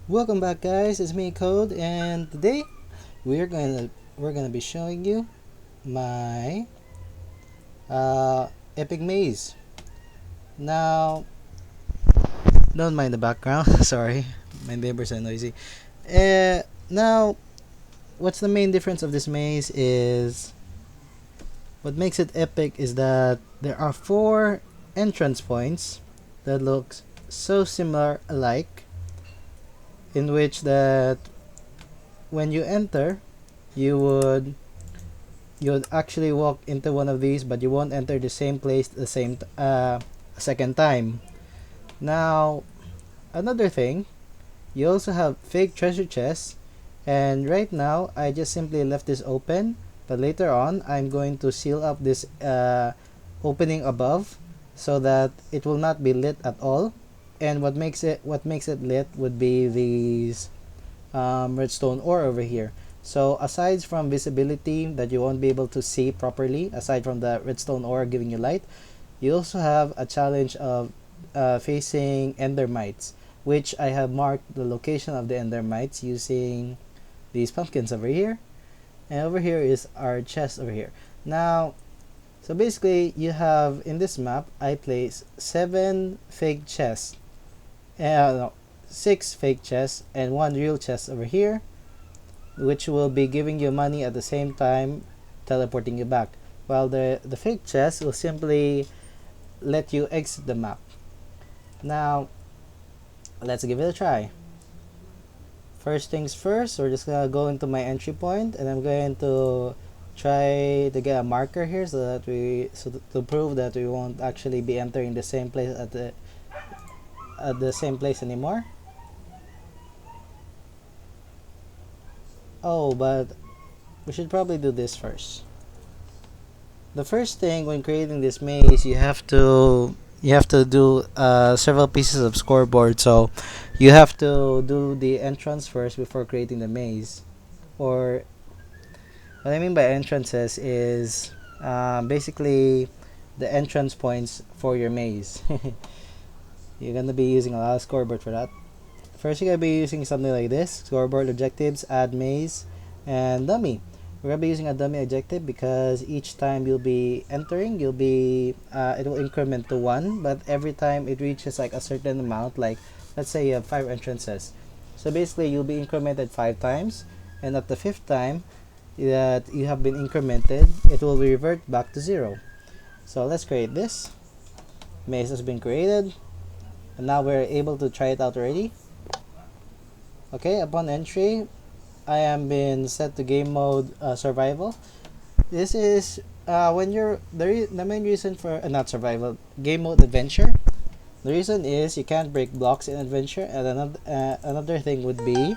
Welcome back, guys. It's me, Code, and today we're gonna be showing you my epic maze. Now, don't mind the background. Sorry, my neighbors are noisy. Now, what's the main difference of this maze is what makes it epic is that there are four entrance points that looks so similar alike, in which that when you enter, you would you'll actually walk into one of these, but you won't enter the same place a second time. Now, another thing, you also have fake treasure chests, and right now I just simply left this open, but later on I'm going to seal up this opening above so that it will not be lit at all. And what makes it lit would be these redstone ore over here. So aside from visibility that you won't be able to see properly, aside from the redstone ore giving you light, you also have a challenge of facing endermites, which I have marked the location of the endermites using these pumpkins over here. And over here is our chest over here. Now, so basically you have in this map, I place 7 fake chests. No, 6 fake chests and 1 real chest over here, which will be giving you money at the same time teleporting you back. While the fake chest will simply let you exit the map. Now, let's give it a try. First things first, we're just gonna go into my entry point, and I'm going to try to get a marker here to prove that we won't actually be entering the same place at the same place anymore. Oh, but we should probably do this first. The first thing when creating this maze, you have to do several pieces of scoreboard. So you have to do the entrance first before creating the maze. Or what I mean by entrances is basically the entrance points for your maze. You're gonna be using a lot of scoreboard for that. First, you're gonna be using something like this: scoreboard objectives, add maze, and dummy. We're gonna be using a dummy objective because each time you'll be entering, it will increment to 1, but every time it reaches like a certain amount, like let's say you have 5 entrances. So basically, you'll be incremented 5 times, and at the 5th time that you have been incremented, it will revert back to 0. So let's create this. Maze has been created, and now we're able to try it out already. Okay, upon entry, I am being set to game mode survival. This is when you're the main reason for not survival, game mode adventure. The reason is you can't break blocks in adventure, and another thing would be,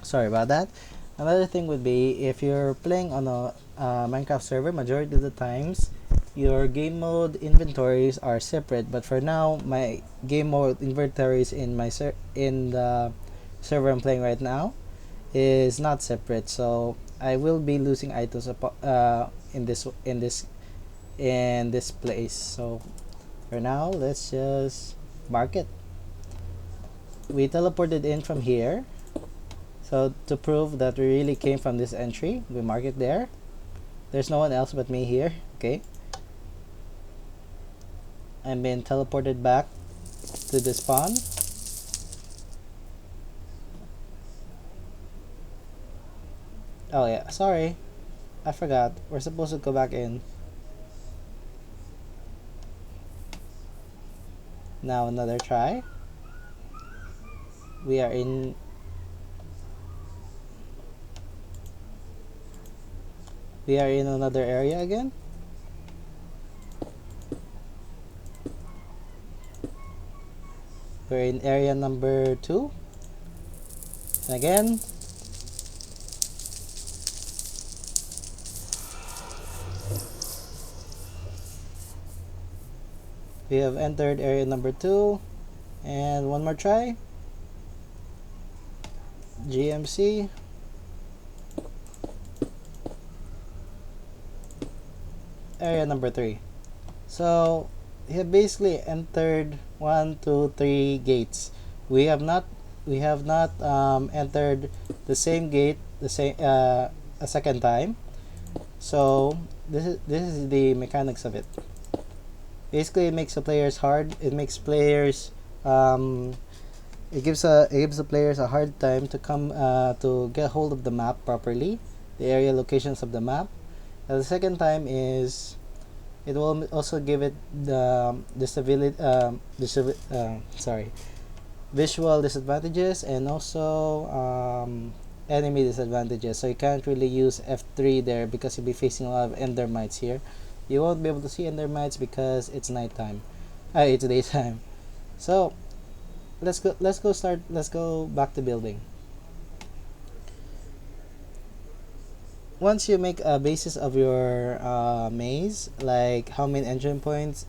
sorry about that. Another thing would be if you're playing on a Minecraft server, majority of the times your game mode inventories are separate. But for now, my game mode inventories in the server I'm playing right now is not separate, so I will be losing items in this place. So for now, let's just mark it. We teleported in from here, so to prove that we really came from this entry, we mark it there. There's no one else but me here. Okay, I'm being teleported back to the spawn. Oh yeah, sorry, I forgot. We're supposed to go back in. Now another try. We are in. We are in another area again. We're in area number 2. And again, we have entered area number 2. And one more try. GMC. Area number 3. So we have basically entered 1, 2, 3 gates. We have not we have not entered the same gate the same a second time. So this is the mechanics of it. Basically, it makes the players hard. It makes players it gives the players a hard time to come to get hold of the map properly, the area locations of the map. And the second time is it will also give it the disability sorry, visual disadvantages, and also enemy disadvantages. So you can't really use F3 there because you'll be facing a lot of endermites here. You won't be able to see endermites because it's nighttime. It's daytime. So let's go back to building. Once you make a basis of your maze, like how many entry points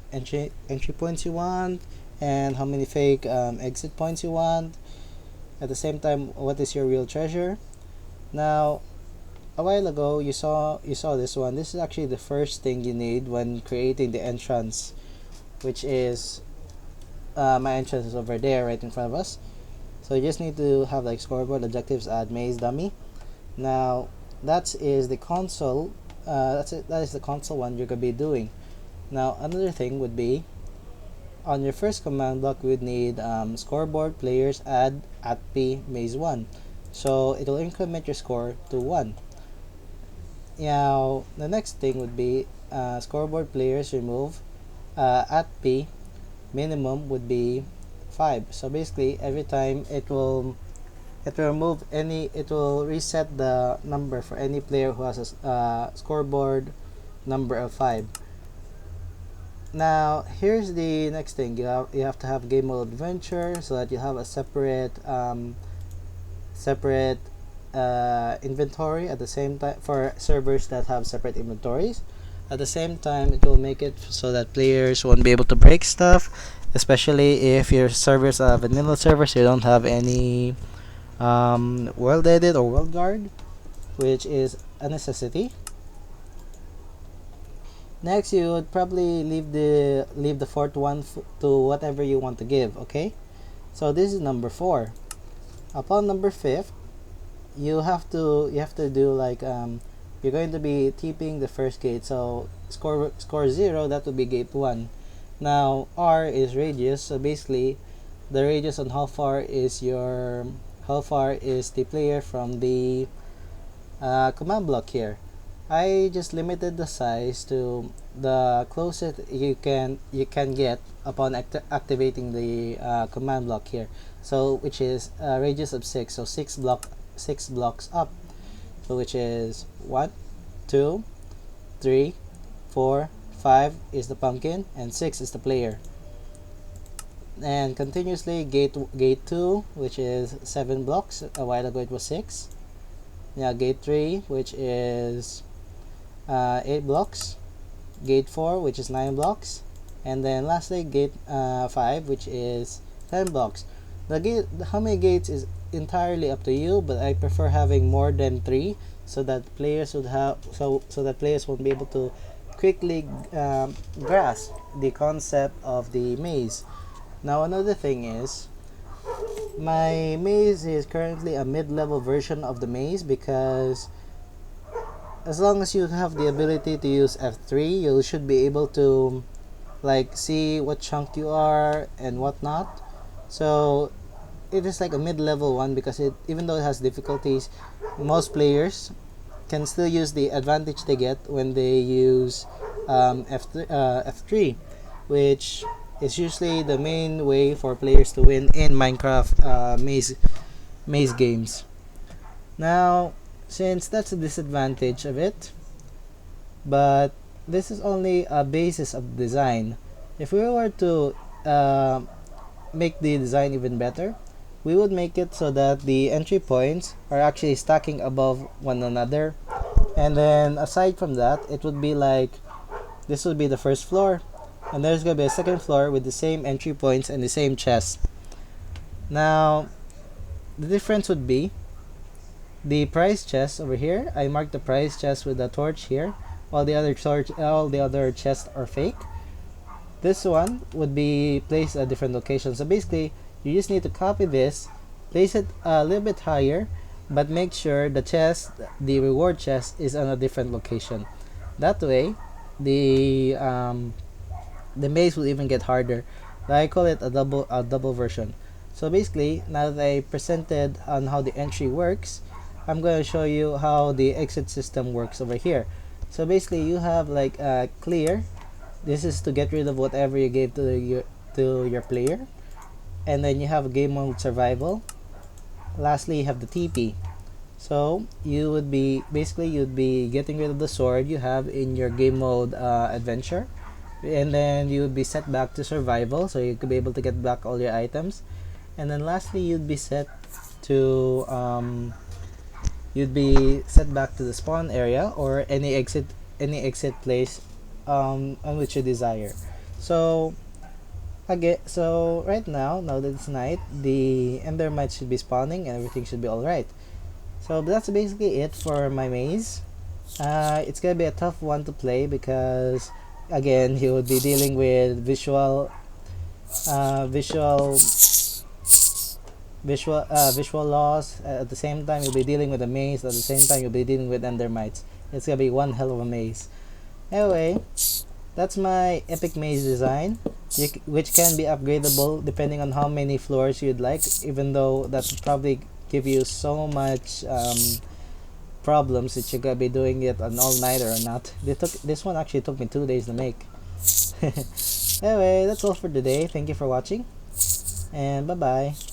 you want, and how many fake exit points you want, at the same time what is your real treasure. Now, a while ago you saw this one. This is actually the first thing you need when creating the entrance, which is my entrance is over there right in front of us. So you just need to have like scoreboard, objectives, add maze, dummy. Now that is the console. That is the console one you're gonna be doing. Now another thing would be on your first command block we would need scoreboard, players, add at p maze 1. So it will increment your score to 1. Now the next thing would be scoreboard, players, remove at p minimum would be 5. So basically every time it will reset the number for any player who has a scoreboard number of 5. Now here's the next thing. You have to have game mode adventure so that you have a separate inventory at the same time for servers that have separate inventories. At the same time, it will make it so that players won't be able to break stuff, especially if your servers are vanilla servers. You don't have any world edit or world guard, which is a necessity. Next, you would probably leave the fourth one to whatever you want to give. Okay, so this is number 4. Upon number 5, you have to do like you're going to be tipping the first gate. So score 0, that would be gate 1. Now R is radius, so basically the radius on how far is the player from the command block here. I just limited the size to the closest you can get upon activating the command block here. So which is a radius of 6, so 6 blocks up. So which is 1, 2, 3, 4, 5 is the pumpkin, and 6 is the player. And continuously gate 2, which is 7 blocks. A while ago it was 6. Now gate 3, which is 8 blocks. Gate 4, which is 9 blocks. And then lastly gate 5, which is 10 blocks. How many gates is entirely up to you, but I prefer having more than 3 so that players won't be able to quickly grasp the concept of the maze. Now another thing is, my maze is currently a mid-level version of the maze because as long as you have the ability to use F3, you should be able to like see what chunk you are and whatnot. So it is like a mid-level one because even though it has difficulties, most players can still use the advantage they get when they use F3, which is usually the main way for players to win in Minecraft maze games. Now, since that's a disadvantage of it, but this is only a basis of design. If we were to make the design even better, we would make it so that the entry points are actually stacking above one another. And then aside from that, it would be like this would be the first floor, and there's going to be a second floor with the same entry points and the same chests. Now, the difference would be the prize chest over here. I marked the prize chest with a torch here. All the other chests are fake. This one would be placed at different locations. So basically, you just need to copy this Place it a little bit higher, but make sure the reward chest, is on a different location. That way, the um, the maze will even get harder. I call it a double version. So basically, now that I presented on how the entry works, I'm going to show you how the exit system works over here. So basically, you have like clear. This is to get rid of whatever you gave to your player, and then you have game mode survival. Lastly, you have the TP. So you'd be getting rid of the sword you have in your game mode adventure, and then you would be set back to survival, so you could be able to get back all your items. And then lastly, to you'd be set back to the spawn area or any exit place on which you desire. So right now that it's night, the endermite should be spawning and everything should be all right. So that's basically it for my maze. It's gonna be a tough one to play because again you would be dealing with uh, visual visual loss. At the same time, you'll be dealing with a maze. At the same time, you'll be dealing with endermites. It's gonna be one hell of a maze. Anyway, that's my epic maze design, which can be upgradable depending on how many floors you'd like. Even though that would probably give you so much problems that you're gonna be doing it an all nighter or not. This one actually took me 2 days to make. Anyway, that's all for today. Thank you for watching, and bye bye.